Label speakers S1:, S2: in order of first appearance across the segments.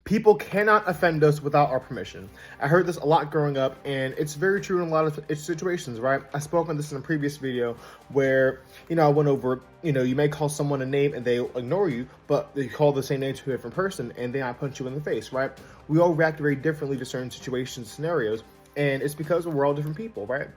S1: People cannot offend us without our permission. I heard this a lot growing up, and it's very true in a lot of situations, right? I spoke on this in a previous video where, I went over, you may call someone a name and they ignore you, but they call the same name to a different person and they not punch you in the face, right? We all react very differently to certain situations, scenarios, and it's because we're all different people, right?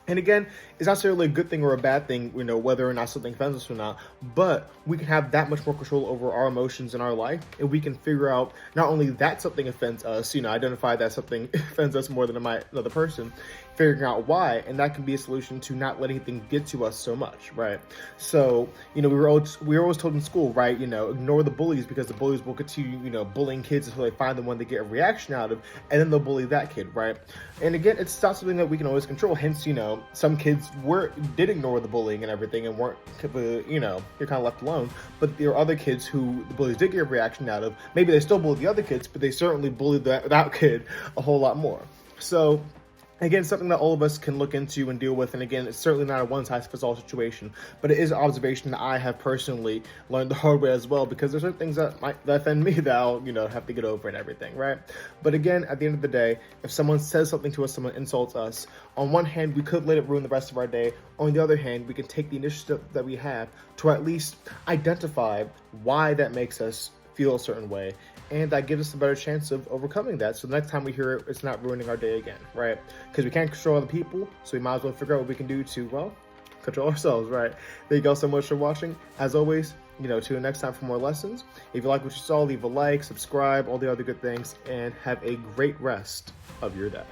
S1: And again, it's not necessarily a good thing or a bad thing, whether or not something offends us or not, but we can have that much more control over our emotions in our life, and we can figure out not only that something offends us, identify that something offends us more than another person, figuring out why, and that can be a solution to not letting things get to us so much, right? So, we were always told in school, right, ignore the bullies because the bullies will continue, bullying kids until they find the one they get a reaction out of, and then they'll bully that kid, right? And again, it's not something that we can always control, hence, some kids did ignore the bullying and everything and weren't, you're kind of left alone. But there are other kids who the bullies did get a reaction out of. Maybe they still bullied the other kids, but they certainly bullied that kid a whole lot more. So, again, something that all of us can look into and deal with. And again, it's certainly not a one-size-fits-all situation, but it is an observation that I have personally learned the hard way as well, because there's certain things that offend me that I'll, have to get over and everything, right? But again, at the end of the day, if someone says something to us, someone insults us, on one hand, we could let it ruin the rest of our day. On the other hand, we can take the initiative that we have to at least identify why that makes us feel a certain way, and that gives us a better chance of overcoming that. So the next time we hear it, it's not ruining our day again, right? Because we can't control other people, so we might as well figure out what we can do to, well, control ourselves, right? Thank you all so much for watching. As always, tune in next time for more lessons. If you like what you saw, leave a like, subscribe, all the other good things, and have a great rest of your day.